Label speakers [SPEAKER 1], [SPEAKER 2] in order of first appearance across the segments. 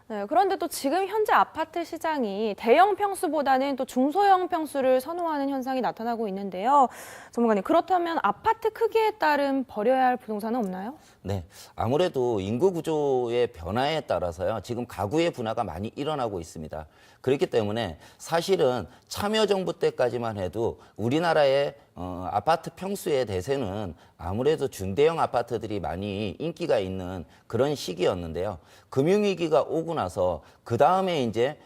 [SPEAKER 1] 네, 그런데 또 지금 현재 아파트 시장이 대형 평수보다는 또 중소형 평수를 선호하는 현상이 나타나고 있는데요. 전문가님, 그렇다면 아파트 크기에 따른 버려야 할 부동산은 없나요?
[SPEAKER 2] 네, 아무래도 인구 구조의 변화에 따라서요. 지금 가구의 분화가 많이 일어나고 있습니다. 그렇기 때문에 사실은 참여정부 때까지만 해도 우리나라의 아파트 평수의 대세는 아무래도 중대형 아파트들이 많이 인기가 있는 그런 시기였는데요. 금융위기가 오고 나서 그 다음에 이제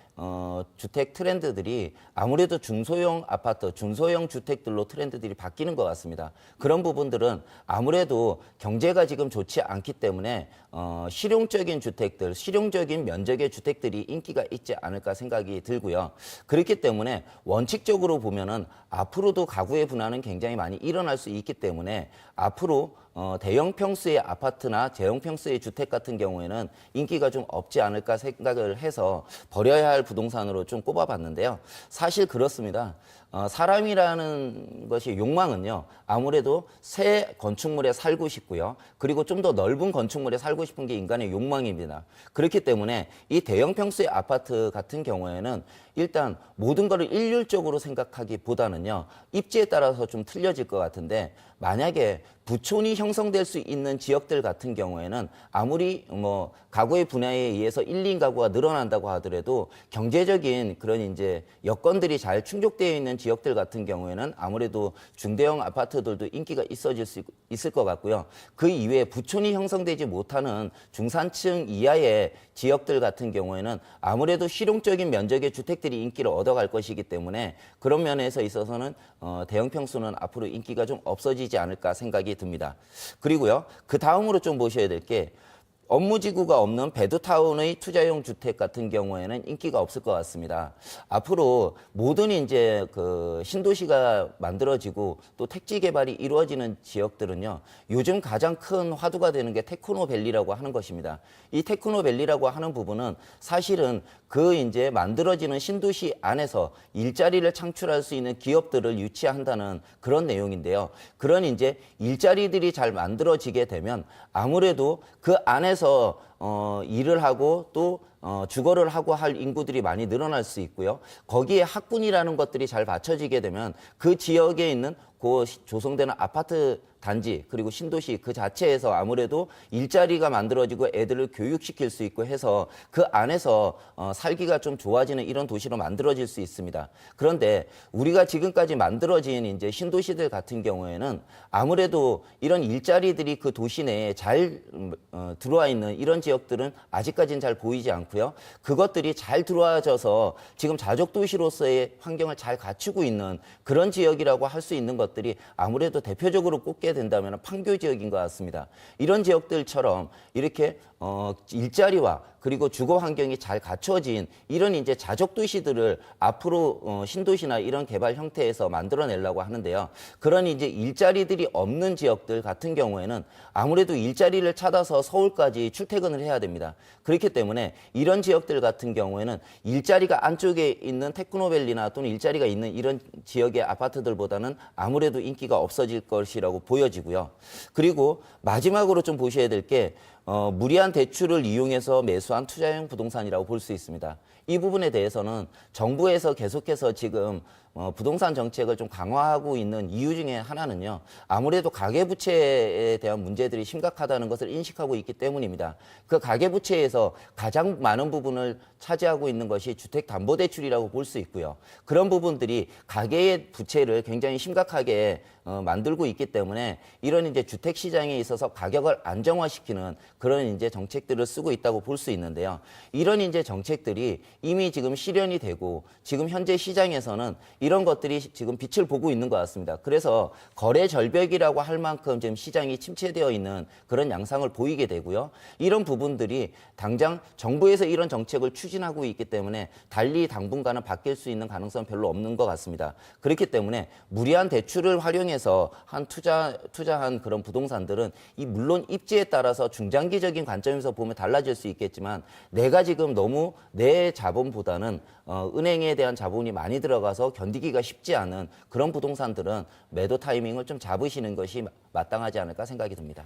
[SPEAKER 2] 주택 트렌드들이 아무래도 중소형 아파트, 중소형 주택들로 트렌드들이 바뀌는 것 같습니다. 그런 부분들은 아무래도 경제가 지금 좋지 않기 때문에 실용적인 주택들, 실용적인 면적의 주택들이 인기가 있지 않을까 생각이 들고요. 그렇기 때문에 원칙적으로 보면은 앞으로도 가구의 분화는 굉장히 많이 일어날 수 있기 때문에 앞으로 대형 평수의 아파트나 대형 평수의 주택 같은 경우에는 인기가 좀 없지 않을까 생각을 해서 버려야 할 부동산으로 좀 꼽아봤는데요. 사실 그렇습니다. 사람이라는 것이 욕망은요, 아무래도 새 건축물에 살고 싶고요. 그리고 좀 더 넓은 건축물에 살고 싶은 게 인간의 욕망입니다. 그렇기 때문에 이 대형 평수의 아파트 같은 경우에는 일단 모든 것을 일률적으로 생각하기보다는요, 입지에 따라서 좀 틀려질 것 같은데 만약에 부촌이 형성될 수 있는 지역들 같은 경우에는 아무리 가구의 분야에 의해서 1, 2인 가구가 늘어난다고 하더라도 경제적인 그런 이제 여건들이 잘 충족되어 있는 지역들 같은 경우에는 아무래도 중대형 아파트들도 인기가 있어질 수 있을 것 같고요. 그 이외에 부촌이 형성되지 못하는 중산층 이하의 지역들 같은 경우에는 아무래도 실용적인 면적의 주택들이 인기를 얻어갈 것이기 때문에 그런 면에서 있어서는 대형 평수는 앞으로 인기가 좀 없어지지 않을까 생각이 듭니다. 그리고요, 그 다음으로 좀 보셔야 될 게 업무지구가 없는 베드타운의 투자용 주택 같은 경우에는 인기가 없을 것 같습니다. 앞으로 모든 이제 그 신도시가 만들어지고 또 택지 개발이 이루어지는 지역들은요, 요즘 가장 큰 화두가 되는 게 테크노밸리라고 하는 것입니다. 이 테크노밸리라고 하는 부분은 사실은 그 이제 만들어지는 신도시 안에서 일자리를 창출할 수 있는 기업들을 유치한다는 그런 내용인데요. 그런 이제 일자리들이 잘 만들어지게 되면 아무래도 그 안에서 일을 하고 또 주거를 하고 할 인구들이 많이 늘어날 수 있고요. 거기에 학군이라는 것들이 잘 받쳐지게 되면 그 지역에 있는 그 조성되는 아파트 단지 그리고 신도시 그 자체에서 아무래도 일자리가 만들어지고 애들을 교육시킬 수 있고 해서 그 안에서 살기가 좀 좋아지는 이런 도시로 만들어질 수 있습니다. 그런데 우리가 지금까지 만들어진 이제 신도시들 같은 경우에는 아무래도 이런 일자리들이 그 도시 내에 잘 들어와 있는 이런 지역들은 아직까지는 잘 보이지 않고요. 그것들이 잘 들어와져서 지금 자족 도시로서의 환경을 잘 갖추고 있는 그런 지역이라고 할 수 있는 것들이 아무래도 대표적으로 꼽게 된다면 판교 지역인 것 같습니다. 이런 지역들처럼 이렇게 일자리와 그리고 주거 환경이 잘 갖춰진 이런 이제 자족 도시들을 앞으로 신도시나 이런 개발 형태에서 만들어내려고 하는데요. 그런 이제 일자리들이 없는 지역들 같은 경우에는 아무래도 일자리를 찾아서 서울까지 출퇴근을 해야 됩니다. 그렇기 때문에 이런 지역들 같은 경우에는 일자리가 안쪽에 있는 테크노밸리나 또는 일자리가 있는 이런 지역의 아파트들보다는 아무래도 인기가 없어질 것이라고 보여지고요. 그리고 마지막으로 좀 보셔야 될 게 무리한 대출을 이용해서 매수한 투자형 부동산이라고 볼 수 있습니다. 이 부분에 대해서는 정부에서 계속해서 지금 부동산 정책을 좀 강화하고 있는 이유 중에 하나는요, 아무래도 가계부채에 대한 문제들이 심각하다는 것을 인식하고 있기 때문입니다. 그 가계부채에서 가장 많은 부분을 차지하고 있는 것이 주택담보대출이라고 볼 수 있고요. 그런 부분들이 가계의 부채를 굉장히 심각하게 만들고 있기 때문에 이런 이제 주택 시장에 있어서 가격을 안정화시키는 그런 이제 정책들을 쓰고 있다고 볼 수 있는데요. 이런 이제 정책들이 이미 지금 실현이 되고 지금 현재 시장에서는 이런 것들이 지금 빛을 보고 있는 것 같습니다. 그래서 거래 절벽이라고 할 만큼 지금 시장이 침체되어 있는 그런 양상을 보이게 되고요. 이런 부분들이 당장 정부에서 이런 정책을 추진하고 있기 때문에 달리 당분간은 바뀔 수 있는 가능성은 별로 없는 것 같습니다. 그렇기 때문에 무리한 대출을 활용해서 투자한 그런 부동산들은 물론 입지에 따라서 중장기적인 관점에서 보면 달라질 수 있겠지만 내가 지금 너무 내 자본보다는 은행에 대한 자본이 많이 들어가서 견디기가 쉽지 않은 그런 부동산들은 매도 타이밍을 좀 잡으시는 것이 마땅하지 않을까 생각이 듭니다.